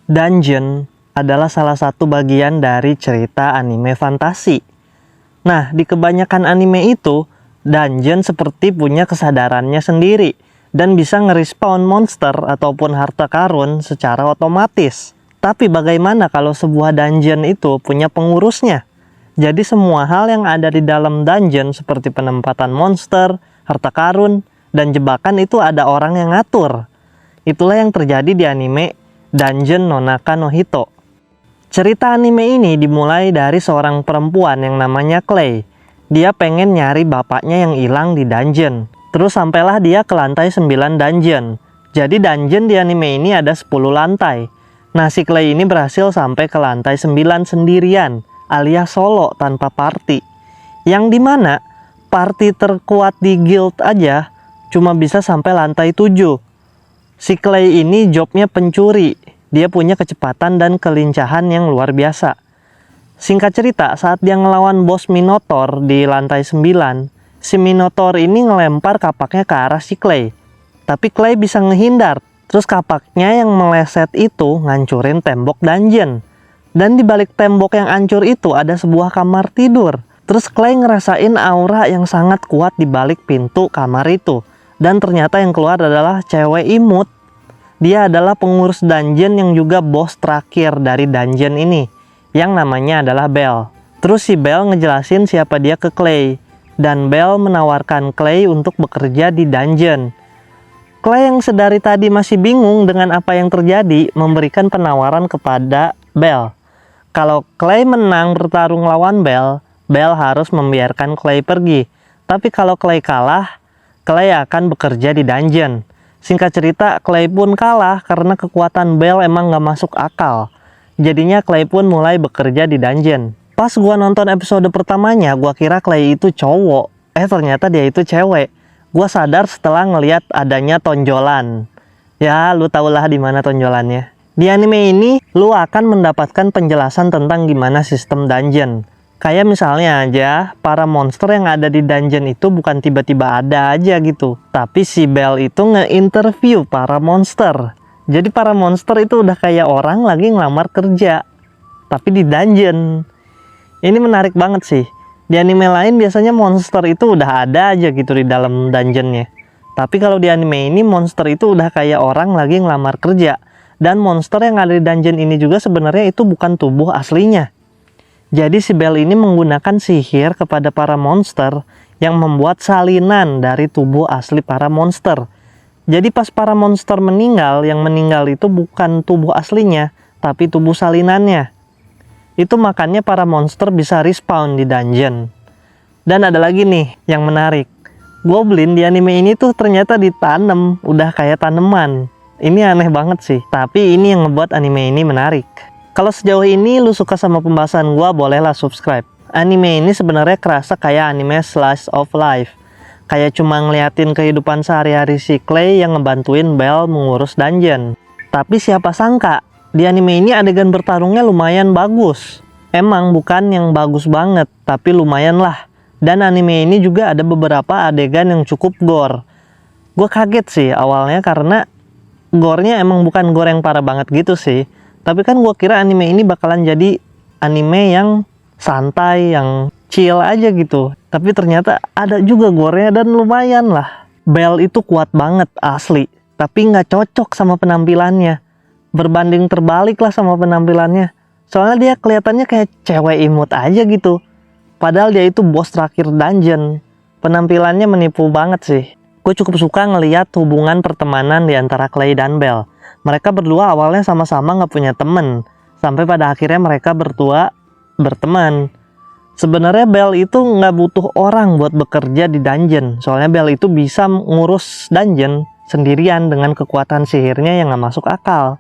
Dungeon adalah salah satu bagian dari cerita anime fantasi. Nah, di kebanyakan anime itu, dungeon seperti punya kesadarannya sendiri dan bisa nge-respawn monster ataupun harta karun secara otomatis. Tapi bagaimana kalau sebuah dungeon itu punya pengurusnya? Jadi semua hal yang ada di dalam dungeon seperti penempatan monster, harta karun, dan jebakan itu ada orang yang ngatur. Itulah yang terjadi di anime Dungeon no Naka no Hito. Cerita anime ini dimulai dari seorang perempuan yang namanya Clay. Dia pengen nyari bapaknya yang hilang di dungeon. Terus sampailah dia ke lantai 9 dungeon. Jadi dungeon di anime ini ada 10 lantai. Nah, si Clay ini berhasil sampai ke lantai 9 sendirian, alias solo tanpa party. Yang dimana party terkuat di guild aja cuma bisa sampai lantai 7. Si Clay ini jobnya pencuri. Dia punya kecepatan dan kelincahan yang luar biasa. Singkat cerita, saat dia ngelawan bos Minotaur di lantai 9, si Minotaur ini ngelempar kapaknya ke arah si Clay. Tapi Clay bisa ngehindar. Terus kapaknya yang meleset itu ngancurin tembok dungeon. Dan di balik tembok yang hancur itu ada sebuah kamar tidur. Terus Clay ngerasain aura yang sangat kuat di balik pintu kamar itu. Dan ternyata yang keluar adalah cewek imut. Dia adalah pengurus dungeon yang juga bos terakhir dari dungeon ini, yang namanya adalah Belle. Terus si Belle ngejelasin siapa dia ke Clay, dan Belle menawarkan Clay untuk bekerja di dungeon. Clay yang sedari tadi masih bingung dengan apa yang terjadi, memberikan penawaran kepada Belle. Kalau Clay menang bertarung lawan Belle, Belle harus membiarkan Clay pergi. Tapi kalau Clay kalah, Clay akan bekerja di dungeon. Singkat cerita, Clay pun kalah karena kekuatan Belle emang gak masuk akal. Jadinya Clay pun mulai bekerja di dungeon. Pas gua nonton episode pertamanya, gua kira Clay itu cowok. Ternyata dia itu cewek. Gua sadar setelah ngelihat adanya tonjolan. Ya, lu tahulah di mana tonjolannya. Di anime ini, lu akan mendapatkan penjelasan tentang gimana sistem dungeon. Kayak misalnya aja, para monster yang ada di dungeon itu bukan tiba-tiba ada aja gitu. Tapi si Belle itu nge-interview para monster. Jadi para monster itu udah kayak orang lagi ngelamar kerja. Tapi di dungeon. Ini menarik banget sih. Di anime lain biasanya monster itu udah ada aja gitu di dalam dungeonnya. Tapi kalau di anime ini monster itu udah kayak orang lagi ngelamar kerja. Dan monster yang ada di dungeon ini juga sebenarnya itu bukan tubuh aslinya. Jadi si Belle ini menggunakan sihir kepada para monster yang membuat salinan dari tubuh asli para monster. Jadi pas para monster meninggal, yang meninggal itu bukan tubuh aslinya, tapi tubuh salinannya. Itu makanya para monster bisa respawn di dungeon. Dan ada lagi nih yang menarik. Goblin di anime ini tuh ternyata ditanam, udah kayak tanaman. Ini aneh banget sih, tapi ini yang ngebuat anime ini menarik. Kalau sejauh ini lu suka sama pembahasan gua, bolehlah subscribe. Anime ini sebenarnya kerasa kayak anime slice of life. Kayak cuma ngeliatin kehidupan sehari-hari si Clay yang ngebantuin Belle mengurus dungeon. Tapi siapa sangka, di anime ini adegan bertarungnya lumayan bagus. Emang bukan yang bagus banget, tapi lumayan lah. Dan anime ini juga ada beberapa adegan yang cukup gore. Gue kaget sih awalnya karena gore-nya emang bukan gore yang parah banget gitu sih. Tapi kan gue kira anime ini bakalan jadi anime yang santai, yang chill aja gitu. Tapi ternyata ada juga gore-nya dan lumayan lah. Belle itu kuat banget asli. Tapi nggak cocok sama penampilannya. Berbanding terbalik lah sama penampilannya. Soalnya dia kelihatannya kayak cewek imut aja gitu. Padahal dia itu bos terakhir dungeon. Penampilannya menipu banget sih. Gue cukup suka ngeliat hubungan pertemanan di antara Clay dan Belle. Mereka berdua awalnya sama-sama nggak punya temen. Sampai pada akhirnya mereka berdua berteman. Sebenarnya Belle itu nggak butuh orang buat bekerja di dungeon. Soalnya Belle itu bisa ngurus dungeon sendirian dengan kekuatan sihirnya yang nggak masuk akal.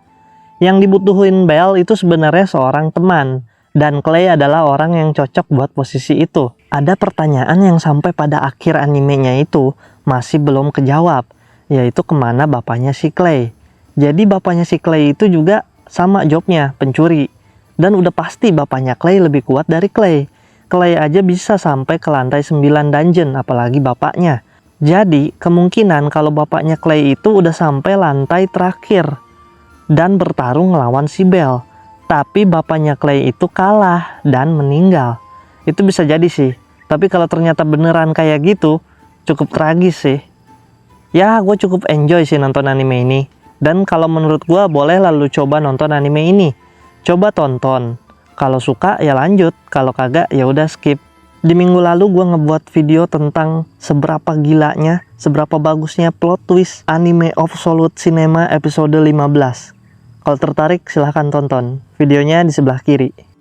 Yang dibutuhin Belle itu sebenarnya seorang teman. Dan Clay adalah orang yang cocok buat posisi itu. Ada pertanyaan yang sampai pada akhir animenya itu masih belum kejawab. Yaitu kemana bapaknya si Clay. Jadi bapaknya si Clay itu juga sama jobnya, pencuri. Dan udah pasti bapaknya Clay lebih kuat dari Clay. Clay aja bisa sampai ke lantai 9 dungeon, apalagi bapaknya. Jadi kemungkinan kalau bapaknya Clay itu udah sampai lantai terakhir. dan bertarung melawan si Belle. Tapi bapaknya Clay itu kalah dan meninggal. Itu bisa jadi sih. Tapi kalau ternyata beneran kayak gitu, cukup tragis sih. Ya, gue cukup enjoy sih nonton anime ini. Dan kalau menurut gue, boleh lalu coba nonton anime ini. Coba tonton. Kalau suka ya lanjut. Kalau kagak ya udah skip. Di minggu lalu gue ngebuat video tentang seberapa gilanya, seberapa bagusnya plot twist anime Absolute Cinema episode 15. Kalau tertarik silahkan tonton. Videonya di sebelah kiri.